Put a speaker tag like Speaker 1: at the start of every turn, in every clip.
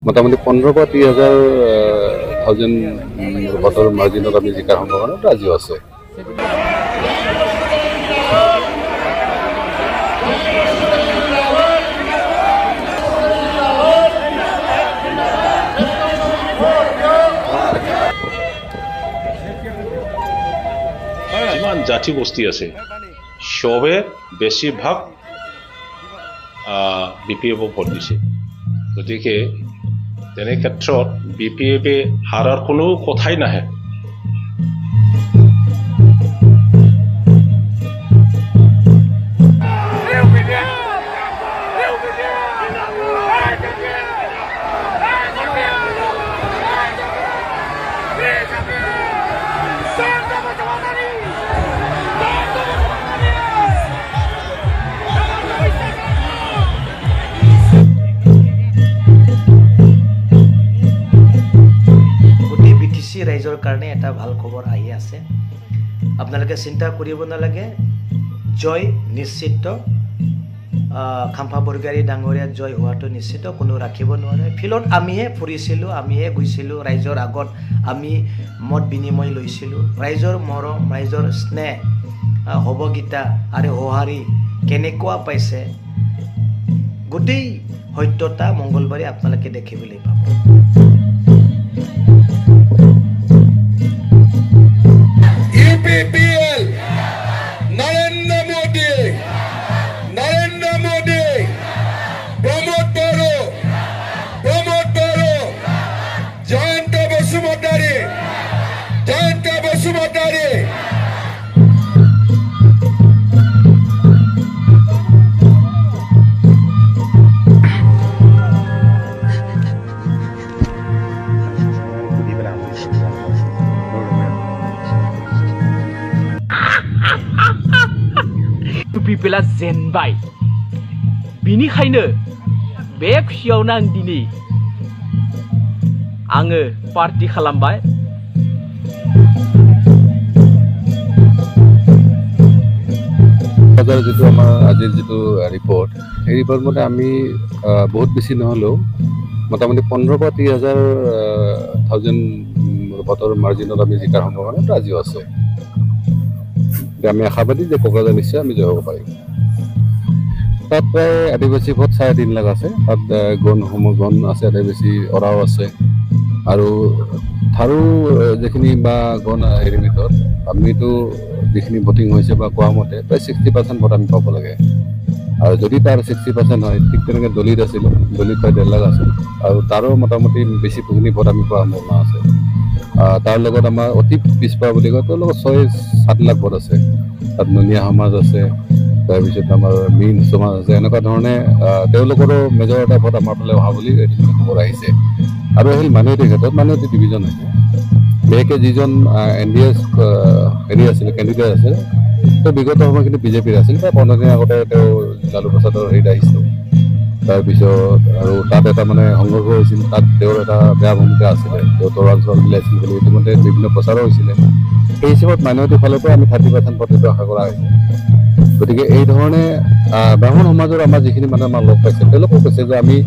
Speaker 1: মোটামুটি 15 পৰা 30,000 ভোটৰ মাৰ্জিনত আমি জিকাৰ সম্ভাৱনাটো আজিও আছে।
Speaker 2: যিমান জাতি গোষ্ঠী আছে সবে বেছিভাগ BPF ভোট দিছে। গতিকে তেনে ক্ষেত্ৰত BPF হাৰাৰ কোনো কথাই নাহে।
Speaker 3: ৰাইজৰ কাৰণে এটা ভাল খবৰ আহি আছে। আপোনালোকে চিন্তা কৰিব নালাগে, জয় নিশ্চিত। খাম্পা বৰগাৰী ডাঙৰীয়া জয় হোৱাটো নিশ্চিত, কোনো ৰাখিব নোৱাৰে। ফিল্ডত আমিহে ফুৰিছিলোঁ, আমিহে গৈছিলোঁ, ৰাইজৰ আগত আমি মত বিনিময় লৈছিলোঁ। ৰাইজৰ মৰম, ৰাইজৰ স্নেহ, সহযোগিতা আৰু সঁহাৰি কেনেকুৱা পাইছে গোটেই সত্যতা মংগলবাৰে আপোনালোকে দেখিবলৈ পাব।
Speaker 4: UPPL Narendra Modi Pramod Baro Jayanta Basumatari
Speaker 5: Pipila Zenbai Bini Khaino Be खुसियावनो आं दिनै आङो पार्टी खालामबाय।
Speaker 1: যিটো আমাৰ আজিৰ যিটো ৰিপৰ্ট, এই ৰিপৰ্ট মতে আমি বহুত বেছি নহ'লেও মোটামুটি 15 পৰা 30,000 ভোটৰ মাৰ্জিনত আমি জিকাৰ সম্ভাৱনাটো আজিও আছে। আমি আশাবাদী যে কোকৰাঝাৰ নিশ্চয় আমি জয় হ'ব পাৰিম। তাত প্ৰায় আদিবাসী ভোট 3.5 লাখ আছে। তাত গণ আছে, আদিবাসী অৰাও আছে, আৰু থাৰু যিখিনি বা গণ হেৰিৰ ভিতৰত আমিতো যিখিনি ভোটিং হৈছে বা কোৱা মতে প্ৰায় 60% ভোট আমি পাব লাগে। আৰু যদি তাৰ 60% হয়, ঠিক তেনেকৈ দলিত আছিলোঁ, দলিত প্ৰায় 1.5 লাখ আছিল, আৰু তাৰো মোটামুটি বেছিখিনি ভোট আমি পোৱাৰ সম্ভাৱনা আছে। তাৰ লগত আমাৰ অতি পিছপৰা বুলি কয়, তেওঁলোকৰ 6-7 লাখ ভোট আছে। তাত ননীয়া সমাজ আছে, তাৰপিছত আমাৰ মীন সমাজ আছে। এনেকুৱা ধৰণে তেওঁলোকৰো মেজৰ এটা ভোট আমাৰ ফালে অহা বুলি খবৰ আহিছে। আৰু সেই মাইনৰিটিৰ ক্ষেত্ৰত মাইনৰিটি ডিভিজন হৈছে। বিশেষকৈ যিজন NDS হেৰি আছিলে, কেণ্ডিডেট আছিল, তেওঁ বিগত সময়খিনি বিজেপিৰ আছিল। প্ৰায় 15 দিন আগতে তেওঁ লালু প্ৰসাদৰ হেৰিত আহিছিল। তাৰপিছত আৰু তাত এটা মানে সংঘৰ্ষ হৈছিল, তাত তেওঁৰ এটা বেয়া ভূমিকা আছিলে। তেওঁ তৰাল উলিয়াইছিল বুলি ইতিমধ্যে বিভিন্ন প্ৰচাৰো হৈছিলে। সেই হিচাপত মাইনৰিটিৰ ফালৰ পৰা আমি 30% ভোট আশা কৰা হৈছে। গতিকে এই ধৰণে ব্ৰাহ্মণ সমাজৰ আমাৰ যিখিনি মানুহে আমাৰ লগ পাইছে, তেওঁলোকেও কৈছে যে আমি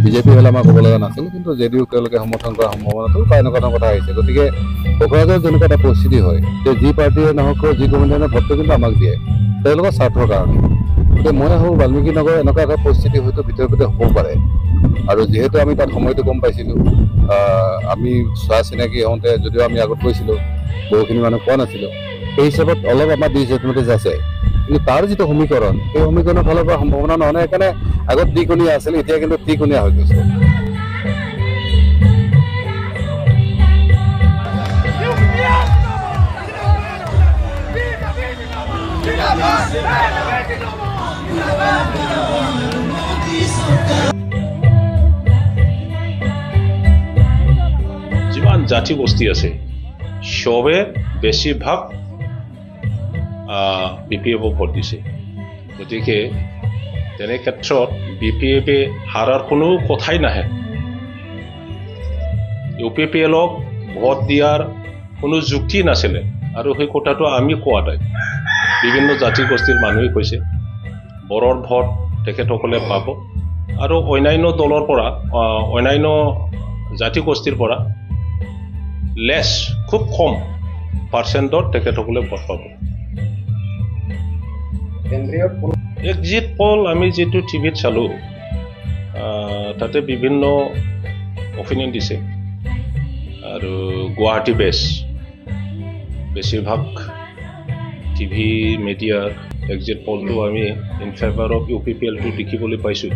Speaker 1: বিজেপি হ'লে আমাৰ ক'ব লগা নাছিল, কিন্তু যদিও তেওঁলোকে সমৰ্থন কৰাৰ সম্ভাৱনাটো বা এনেকুৱা ধৰণৰ কথা আহিছে। গতিকে কোকৰাঝাৰত যেনেকুৱা এটা পৰিস্থিতি হয় যে যি পাৰ্টীয়ে নহওক, যি কমিটিয়ে ভোটটো কিন্তু আমাক দিয়ে তেওঁলোকৰ স্বাৰ্থৰ কাৰণে। গতিকে মই ভাবোঁ বাল্মীকি নগৰ এনেকুৱা এটা পৰিস্থিতি হয়তো ভিতৰে ভিতৰে হ'ব পাৰে। আৰু যিহেতু আমি তাত সময়টো গম পাইছিলোঁ, আমি চোৱা চিনাকি হওঁতে যদিও আমি আগত কৈছিলোঁ, বহুখিনি মানুহ পোৱা নাছিলোঁ, সেই হিচাপত অলপ আমাৰ ডিছএডভান্টেজ আছে। কিন্তু তাৰ যিটো সমীকৰণ, সেই সমীকৰণৰ ফালৰ পৰা সম্ভাৱনা নহয়। সেইকাৰণে আগত দ্বিগুণীয়া আছিল, এতিয়া কিন্তু ত্ৰিগুণীয়া হৈ গৈছে।
Speaker 2: যিমান জাতি গোষ্ঠী আছে সবে বেছিভাগ BPF ভোট দিছে। গতিকে তেনে ক্ষেত্ৰত BPF হাৰাৰ কোনো কথাই নাহে। UPPLক ভোট দিয়াৰ কোনো যুক্তি নাছিলে, আৰু সেই কথাটো আমি কোৱা নাই, বিভিন্ন জাতি গোষ্ঠীৰ মানুহে কৈছে। বড়োৰ ভোট তেখেতসকলে পাব, আৰু অন্যান্য দলৰ পৰা অন্যান্য জাতিগোষ্ঠীৰ পৰা লেছ খুব কম পাৰ্চেণ্টত তেখেতসকলে ভোট পাব। এক্সিট পল আমি যিটো টিভিত চালোঁ তাতে বিভিন্ন অপিনিয়ন দিছে আৰু গুৱাহাটী বেছিভাগ টিভি মিডিয়াৰ এক্সিট পলটো আমি ইন ফেভাৰ অফ UPPLটো দেখিবলৈ পাইছোঁ।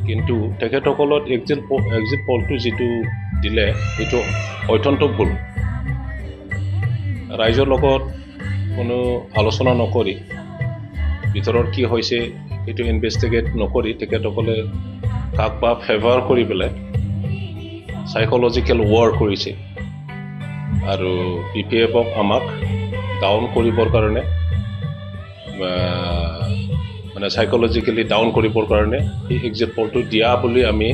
Speaker 2: কিন্তু তেখেতসকলত এক্সিট পলটো যিটো দিলে সেইটো অত্যন্ত ভুল। ৰাইজৰ লগত কোনো আলোচনা নকৰি ভিতৰত কি হৈছে সেইটো ইনভেষ্টিগেট নকৰি তেখেতসকলে কাক বা ফেভাৰ কৰি পেলাই চাইকলজিকেল ৱাৰ কৰিছে আৰু PPFক আমাক ডাউন কৰিবৰ কাৰণে মানে চাইকলজিকেলি ডাউন কৰিবৰ কাৰণে এই এক্সিট পলটো দিয়া বুলি আমি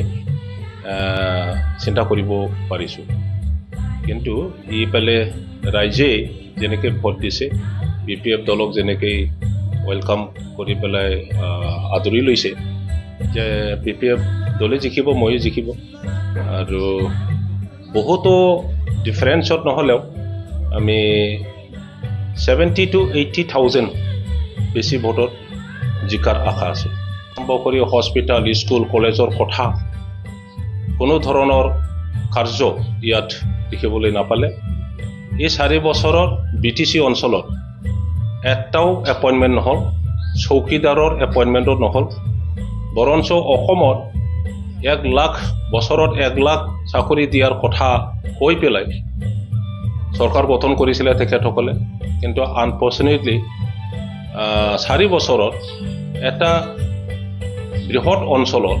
Speaker 2: চিন্তা কৰিব পাৰিছোঁ। কিন্তু ইফালে ৰাইজে যেনেকৈ ভোট দিছে BPF দলক যেনেকৈ ৱেলকাম কৰি পেলাই আদৰি লৈছে যে PPF দলে জিকিব ময়ো জিকিব আৰু বহুতো ডিফাৰেঞ্চত নহ'লেও আমি 70 to 80,000 বেছি ভোটত জিকাৰ আশা আছে। আৰম্ভ কৰি হস্পিটেল স্কুল কলেজৰ কথা কোনো ধৰণৰ কাৰ্য ইয়াত দেখিবলৈ নাপালে। এই 4 বছৰত BTC অঞ্চলত এটাও এপইণ্টমেণ্ট নহ'ল, চৌকীদাৰৰ এপইণ্টমেণ্টত নহ'ল, বৰঞ্চ অসমত 1 লাখ বছৰত 1 লাখ চাকৰি দিয়াৰ কথা কৈ পেলাই চৰকাৰ গঠন কৰিছিলে তেখেতসকলে। কিন্তু আনফৰ্চুনেটলি 4 বছৰত এটা বৃহৎ অঞ্চলত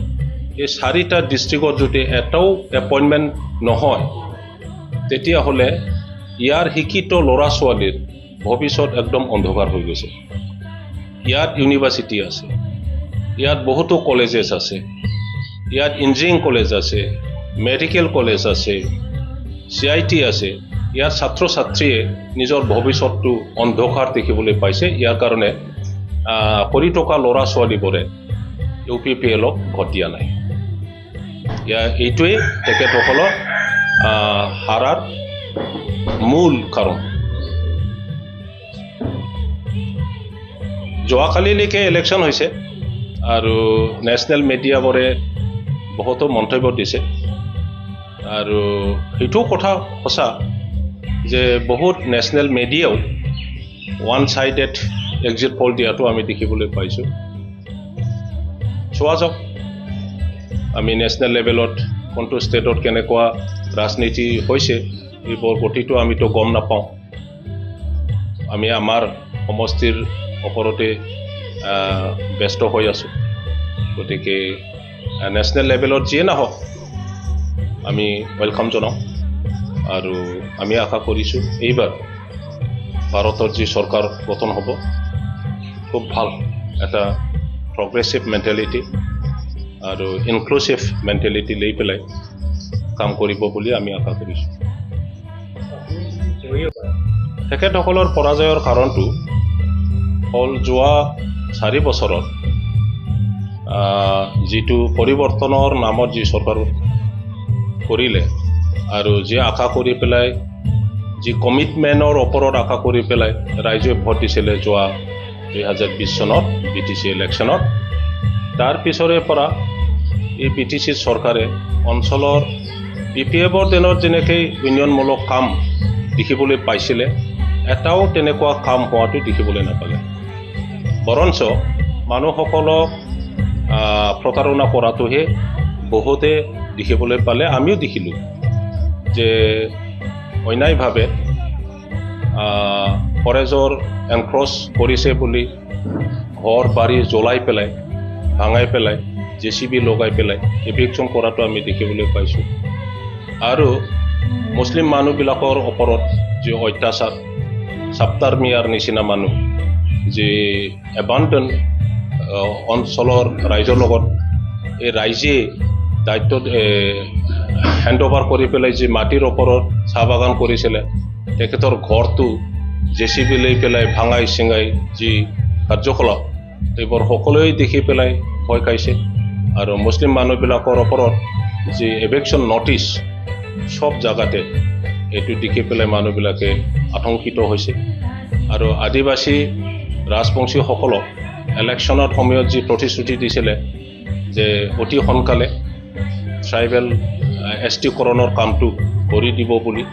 Speaker 2: এই 4টা ডিষ্ট্ৰিক্টত যদি এটাও এপইণ্টমেণ্ট নহয় তেতিয়াহ'লে ইয়াৰ শিক্ষিত ল'ৰা ছোৱালীৰ ভৱিষ্যত একদম অন্ধকাৰ হৈ গৈছে। ইয়াত ইউনিভাৰ্চিটি আছে, ইয়াত বহুতো কলেজেছ আছে, ইয়াত ইঞ্জিনিয়াৰিং কলেজ আছে, মেডিকেল কলেজ আছে, CIT আছে। ইয়াৰ ছাত্ৰ ছাত্ৰীয়ে নিজৰ ভৱিষ্যতটো অন্ধকাৰ দেখিবলৈ পাইছে। ইয়াৰ কাৰণে কৰি থকা ল'ৰা ছোৱালীবোৰে UPPLক ভোট দিয়া নাই। এইটোৱে তেখেতসকলৰ হাৰাৰ মূল কাৰণ। যোৱাকালিলৈকে ইলেকশ্যন হৈছে আৰু নেশ্যনেল মিডিয়াবোৰে বহুতো মন্তব্য দিছে আৰু সেইটো কথা সঁচা যে বহুত নেশ্যনেল মিডিয়াও ওৱান ছাইডেড এক্সিট পল দিয়াটো আমি দেখিবলৈ পাইছোঁ। চোৱা যাওক আমি নেশ্যনেল লেভেলত কোনটো ষ্টেটত কেনেকুৱা ৰাজনীতি হৈছে এইবোৰ গতিটো আমিতো গম নাপাওঁ। আমি আমাৰ সমষ্টিৰ ওপৰতে ব্যস্ত হৈ আছোঁ। গতিকে নেশ্যনেল লেভেলত যিয়ে নাহক আমি ৱেলকাম জনাওঁ আৰু আমি আশা কৰিছোঁ এইবাৰ ভাৰতৰ যি চৰকাৰ গঠন হ'ব খুব ভাল এটা প্ৰগ্ৰেছিভ মেণ্টেলিটি আৰু ইনক্লুচিভ মেণ্টেলিটি লৈ পেলাই কাম কৰিব বুলি আমি আশা কৰিছোঁ। তেখেতসকলৰ পৰাজয়ৰ কাৰণটো হ'ল যোৱা 4 বছৰত যিটো পৰিৱৰ্তনৰ নামত যি চৰকাৰ কৰিলে আৰু যি আশা কৰি পেলাই যি কমিটমেণ্টৰ ওপৰত আশা কৰি পেলাই ৰাইজে ভোট দিছিলে যোৱা 2020 চনত BTC ইলেকশ্যনত, তাৰ পিছৰে পৰা এই BTC চৰকাৰে অঞ্চলৰ PPFৰ দিনত যেনেকৈ উন্নয়নমূলক কাম দেখিবলৈ পাইছিলে এটাও তেনেকুৱা কাম হোৱাটো দেখিবলৈ নাপালে। বৰঞ্চ মানুহসকলক প্ৰতাৰণা কৰাটোহে বহুতে দেখিবলৈ পালে। আমিও দেখিলোঁ যে অন্যায়ভাৱে ফৰেজৰ এনক্ৰচ কৰিছে বুলি ঘৰ বাৰী জ্বলাই পেলাই ভাঙাই পেলাই JCB লগাই পেলাই এভিকশ্যন কৰাটো আমি দেখিবলৈ পাইছোঁ। আৰু মুছলিম মানুহবিলাকৰ ওপৰত যি অত্যাচাৰ, সাপ্তাৰ মিয়াৰ নিচিনা মানুহ যি এবাণ্ডন অঞ্চলৰ ৰাইজৰ লগত এই ৰাইজে দায়িত্ব হেণ্ড অভাৰ কৰি পেলাই যি মাটিৰ ওপৰত চাহ বাগান কৰিছিলে তেখেতৰ ঘৰটো JCB লৈ পেলাই ভাঙাই চিঙাই যি কাৰ্যকলাপ এইবোৰ সকলোৱে দেখি পেলাই ভয় খাইছে আৰু মুছলিম মানুহবিলাকৰ ওপৰত যি এভিকশ্যন নটিচ সব জাগাতে এইটো দেখি পেলাই মানুহবিলাকে আতংকিত হৈছে আৰু আদিবাসী ৰাজবংশীসকলক ইলেকশ্যনৰ সময়ত যি প্ৰতিশ্ৰুতি দিছিলে যে অতি সোনকালে ট্ৰাইবেল এছটিকৰণৰ কামটো কৰি দিব বুলি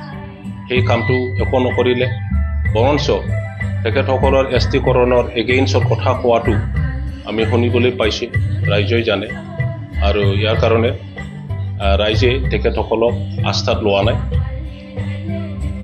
Speaker 2: সেই কামটো একো নকৰিলে বৰঞ্চ তেখেতসকলৰ এছটিকৰণৰ এগেইনষ্টৰ কথা কোৱাটো আমি শুনিবলৈ পাইছোঁ ৰাইজেই জানে আৰু ইয়াৰ কাৰণে ৰাইজে তেখেতসকলক আস্থাত লোৱা নাই